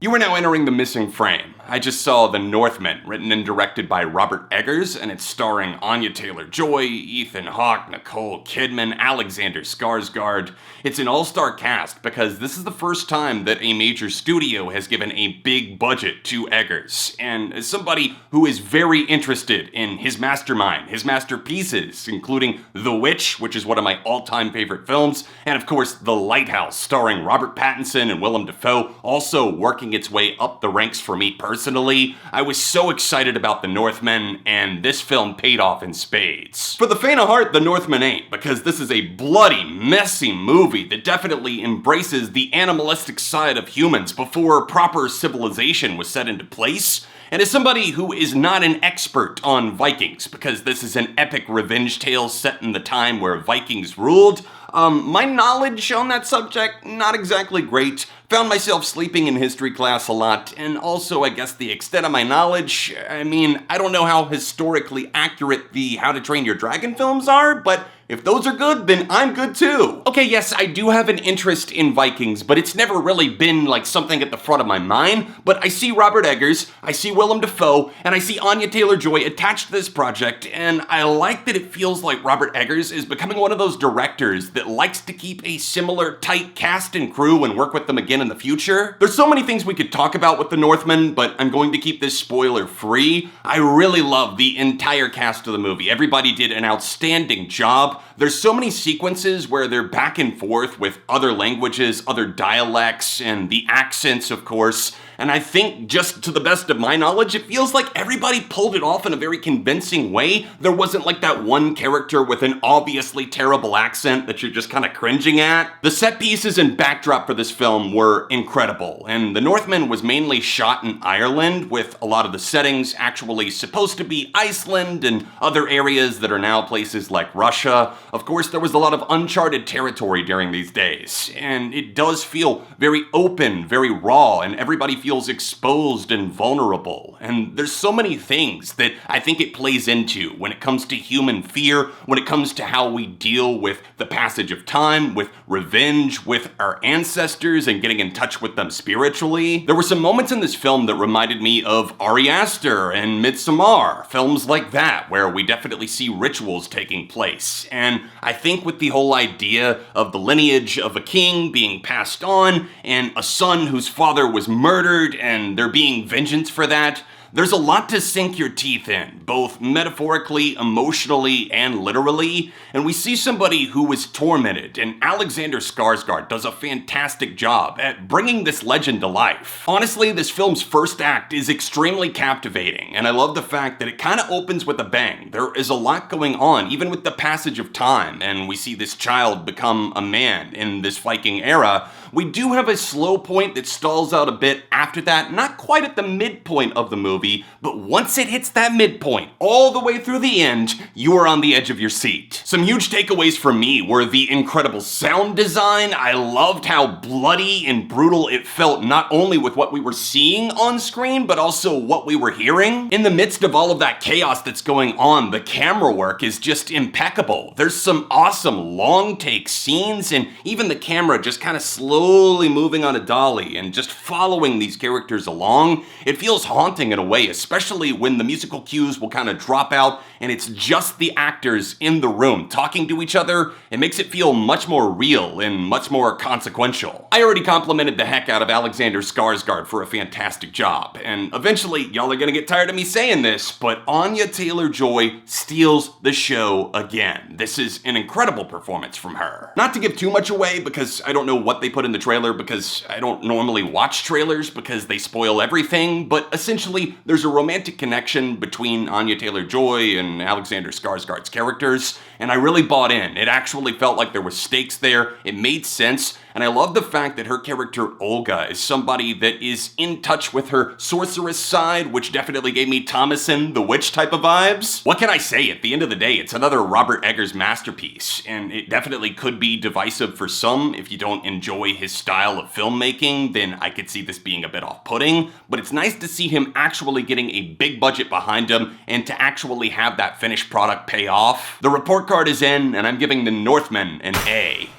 You are now entering the missing frame. I just saw The Northman, written and directed by Robert Eggers, and it's starring Anya Taylor-Joy, Ethan Hawke, Nicole Kidman, Alexander Skarsgård. It's an all-star cast because this is the first time that a major studio has given a big budget to Eggers. And as somebody who is very interested in his mastermind, his masterpieces, including The Witch, which is one of my all-time favorite films, and of course The Lighthouse, starring Robert Pattinson and Willem Dafoe, also working its way up the ranks for me personally, I was so excited about The Northman, and this film paid off in spades. For the faint of heart, The Northman ain't, because this is a bloody, messy movie that definitely embraces the animalistic side of humans before proper civilization was set into place. And as somebody who is not an expert on Vikings, because this is an epic revenge tale set in the time where Vikings ruled, my knowledge on that subject, not exactly great. Found myself sleeping in history class a lot, and also I guess the extent of my knowledge, I mean, I don't know how historically accurate the How to Train Your Dragon films are, but if those are good, then I'm good too. Okay, yes, I do have an interest in Vikings, but it's never really been like something at the front of my mind. But I see Robert Eggers, I see Willem Dafoe, and I see Anya Taylor-Joy attached to this project, and I like that it feels like Robert Eggers is becoming one of those directors that likes to keep a similar tight cast and crew and work with them again in the future. There's so many things we could talk about with The Northman, but I'm going to keep this spoiler free. I really love the entire cast of the movie. Everybody did an outstanding job. There's so many sequences where they're back and forth with other languages, other dialects, and the accents, of course. And I think, just to the best of my knowledge, it feels like everybody pulled it off in a very convincing way. There wasn't like that one character with an obviously terrible accent that you're just kind of cringing at. The set pieces and backdrop for this film were incredible, and The Northman was mainly shot in Ireland, with a lot of the settings actually supposed to be Iceland and other areas that are now places like Russia. Of course, there was a lot of uncharted territory during these days, and it does feel very open, very raw, and everybody feels exposed and vulnerable. And there's so many things that I think it plays into when it comes to human fear, when it comes to how we deal with the passage of time, with revenge, with our ancestors, and getting in touch with them spiritually. There were some moments in this film that reminded me of Ari Aster and Midsommar, films like that, where we definitely see rituals taking place. And I think with the whole idea of the lineage of a king being passed on, and a son whose father was murdered, and there being vengeance for that, there's a lot to sink your teeth in, both metaphorically, emotionally, and literally, and we see somebody who was tormented, and Alexander Skarsgård does a fantastic job at bringing this legend to life. Honestly, this film's first act is extremely captivating, and I love the fact that it kind of opens with a bang. There is a lot going on, even with the passage of time, and we see this child become a man in this Viking era. We do have a slow point that stalls out a bit after that, not quite at the midpoint of the movie, but once it hits that midpoint, all the way through the end, you are on the edge of your seat. Some huge takeaways for me were the incredible sound design. I loved how bloody and brutal it felt, not only with what we were seeing on screen, but also what we were hearing. In the midst of all of that chaos that's going on, the camera work is just impeccable. There's some awesome long take scenes, and even the camera just kind of slowly moving on a dolly and just following these characters along. It feels haunting in a way, especially when the musical cues will kind of drop out and it's just the actors in the room talking to each other. It makes it feel much more real and much more consequential. I already complimented the heck out of Alexander Skarsgård for a fantastic job, and eventually y'all are gonna get tired of me saying this, but Anya Taylor-Joy steals the show again. This is an incredible performance from her. Not to give too much away, because I don't know what they put in the trailer, because I don't normally watch trailers because they spoil everything, but essentially there's a romantic connection between Anya Taylor-Joy and Alexander Skarsgård's characters, and I really bought in. It actually felt like there were stakes there, it made sense, and I love the fact that her character Olga is somebody that is in touch with her sorceress side, which definitely gave me Thomasin the Witch type of vibes. What can I say? At the end of the day, it's another Robert Eggers masterpiece, and it definitely could be divisive for some. If you don't enjoy his style of filmmaking, then I could see this being a bit off-putting, but it's nice to see him actually getting a big budget behind him and to actually have that finished product pay off. The report card is in, and I'm giving The Northman an A.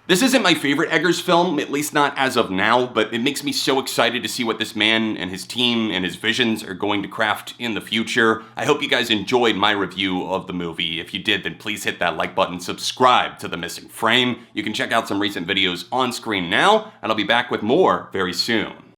This isn't my favorite Eggers film, at least not as of now, but it makes me so excited to see what this man and his team and his visions are going to craft in the future. I hope you guys enjoyed my review of the movie. If you did, then please hit that like button, subscribe to The Missing Frame. You can check out some recent videos on screen now, and I'll be back with more very soon.